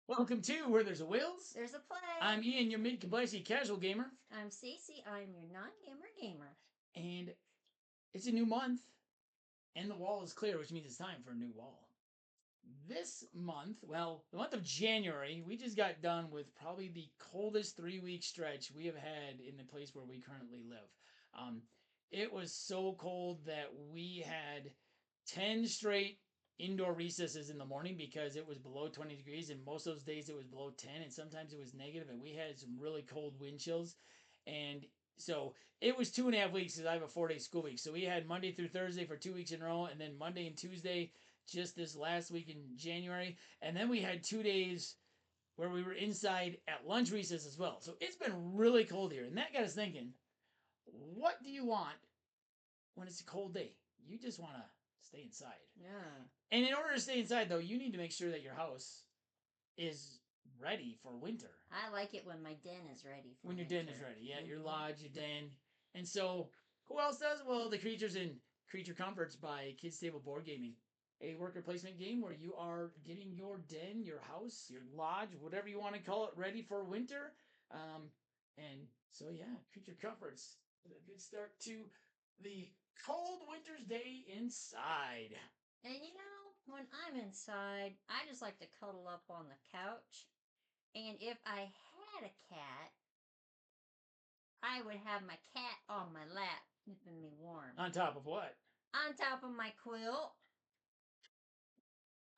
Welcome to Where There's a Wills. There's a play. I'm Ian, your mid-complexity casual gamer. I'm Stacey. I'm your non-gamer gamer. And it's a new month, and the wall is clear, which means it's time for a new wall. This month, well, the month of January, we just got done with probably the coldest 3-week stretch we have had in the place where we currently live. It was so cold that we had 10 straight indoor recesses in the morning because it was below 20 degrees, and most of those days it was below 10, and sometimes it was negative, and we had some really cold wind chills. And so it was 2.5 weeks because I have a 4-day school week. So we had Monday through Thursday for 2 weeks in a row, and then Monday and Tuesday just this last week in January. And then we had 2 days where we were inside at lunch recess as well. So it's been really cold here. And that got us thinking, what do you want when it's a cold day? You just want to stay inside. Yeah. And in order to stay inside, though, you need to make sure that your house is ready for winter. I like it when my den is ready. When your den is ready. Yeah, your lodge, your den. And so, who else does? Well, the Creatures in Creature Comforts by Kids Table Board Gaming. A worker placement game where you are getting your den, your house, your lodge, whatever you want to call it, ready for winter. And so, yeah, Creature Comforts. A good start to the cold winter's day inside. And when I'm inside, I just like to cuddle up on the couch. And if I had a cat, I would have my cat on my lap, keeping me warm. On top of what? On top of my quilt.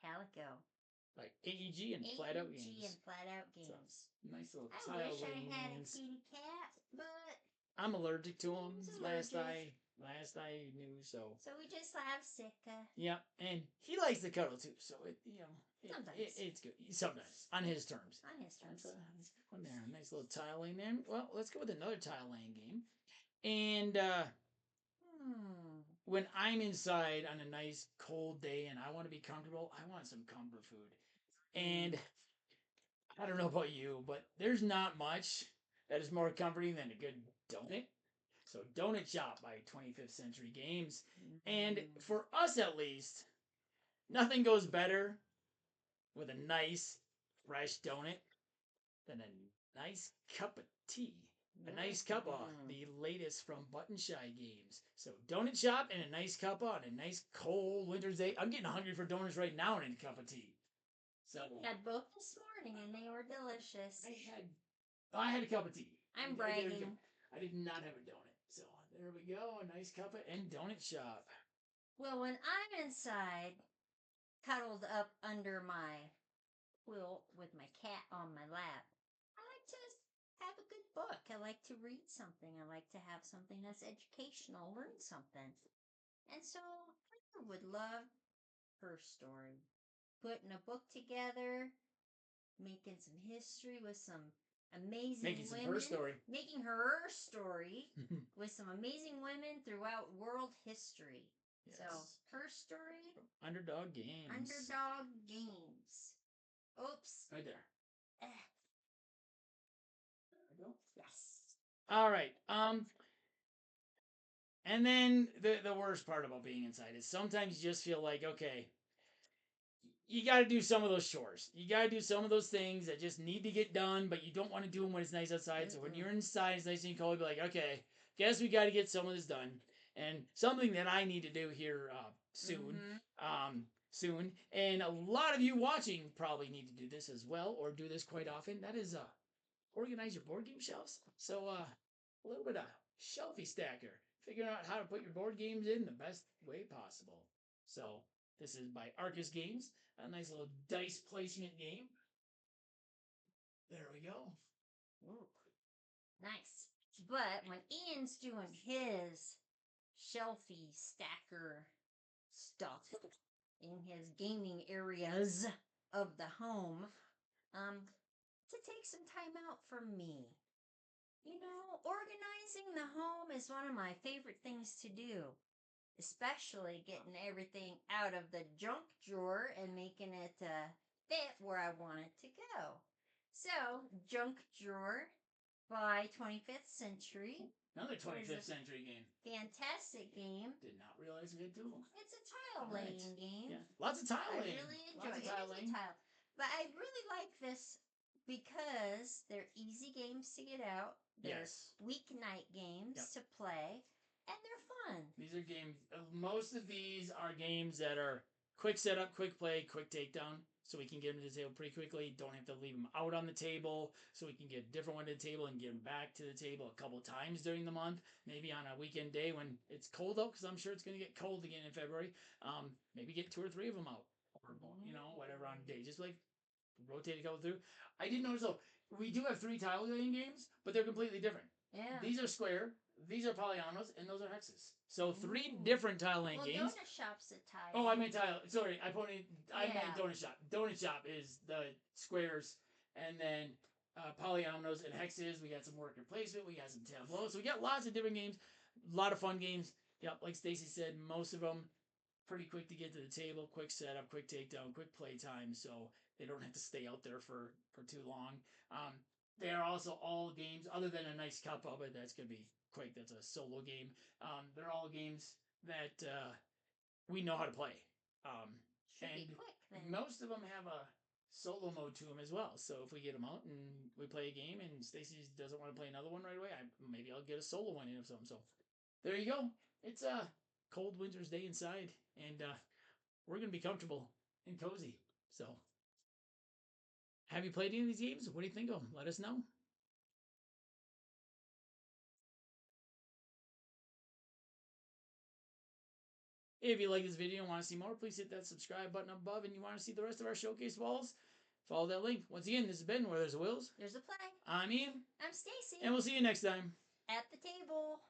Calico. Like AEG and flat out games. AEG and flat out games. Nice little I tile wish I had a games. kitty cat, but I'm allergic to them. Last I knew so. So we just have Sika. Yep, and he likes to cuddle too. So Sometimes it's good. Sometimes on his terms. On his terms. One there, nice little tile lane there. Well, let's go with another tile lane game. And when I'm inside on a nice cold day and I want to be comfortable, I want some comfort food. And I don't know about you, but there's not much that is more comforting than a good donut. So Donut Shop by 25th Century Games. And for us at least, nothing goes better with a nice fresh donut than a nice cup of tea. A nice cup of the latest from Button Shy Games. So Donut Shop and a nice cup on a nice cold winter's day. I'm getting hungry for donuts right now and a cup of tea. So I had both this morning and they were delicious. I had a cup of tea. I'm bragging. I did not have a donut. So there we go, a nice cup of and Donut Shop. Well, when I'm inside, cuddled up under my quilt with my cat on my lap, I like to have a good book. I like to read something. I like to have something that's educational, learn something. And so I would love her story. Putting a book together, making some history with some amazing women. Making her story with some amazing women throughout world history. Yes. So, her story. Underdog Games. Underdog Games. Oops. Right there. There we go. Yes. All right. And then the worst part about being inside is sometimes you just feel like, okay, you got to do some of those chores. You got to do some of those things that just need to get done, but you don't want to do them when it's nice outside. So when you're inside, it's nice and cold. You'll be like, okay, guess we got to get some of this done. And something that I need to do here soon, soon, and a lot of you watching probably need to do this as well, or do this quite often. That is organize your board game shelves. So a little bit of shelfie stacker, figuring out how to put your board games in the best way possible. So this is by Arcus Games. A nice little dice placement game. There we go. Ooh, nice. But when Ian's doing his shelfie stacker stuff in his gaming areas of the home, to take some time out for me. Organizing the home is one of my favorite things to do. Especially getting everything out of the junk drawer and making it fit where I want it to go. So, Junk Drawer by 25th Century. Another 25th Century game. Fantastic game. Did not realize we had two of them. It's a tile laying game. Yeah. Lots of tile laying. I really enjoy it. It is a tile. But I really like this because they're easy games to get out. They're Yes. weeknight games Yep. to play, and they're fun. These are games. Most of these are games that are quick setup, quick play, quick takedown. So we can get them to the table pretty quickly. Don't have to leave them out on the table. So we can get a different one to the table and get them back to the table a couple times during the month. Maybe on a weekend day when it's cold out, because I'm sure it's going to get cold again in February. Maybe get 2 or 3 of them out, or whatever on a day. Just like rotate a couple through. I did notice though, we do have 3 tile laying games, but they're completely different. Yeah. These are square, these are polyominoes, and those are hexes. So 3 different tile laying games. Donut Shop's a tile. Oh, I meant tile. Sorry, I meant Donut Shop. Donut Shop is the squares, and then polyominoes and hexes. We got some worker placement. We got some tableaux. So we got lots of different games. A lot of fun games. Yep, like Stacey said, most of them pretty quick to get to the table, quick setup, quick takedown, quick play time, so they don't have to stay out there for too long. They are also all games, other than a nice cup of it, that's going to be quick. That's a solo game. They're all games that we know how to play. Should and be quick then. Most of them have a solo mode to them as well. So if we get them out and we play a game and Stacey doesn't want to play another one right away, maybe I'll get a solo one in of something. So there you go. It's a cold winter's day inside, and we're gonna be comfortable and cozy. So, have you played any of these games? What do you think of them? Let us know. If you like this video and want to see more, please hit that subscribe button above. And you want to see the rest of our showcase walls, follow that link. Once again, this has been Where There's a Wills. There's a play. I'm Ian. I'm Stacey. And we'll see you next time. At the table.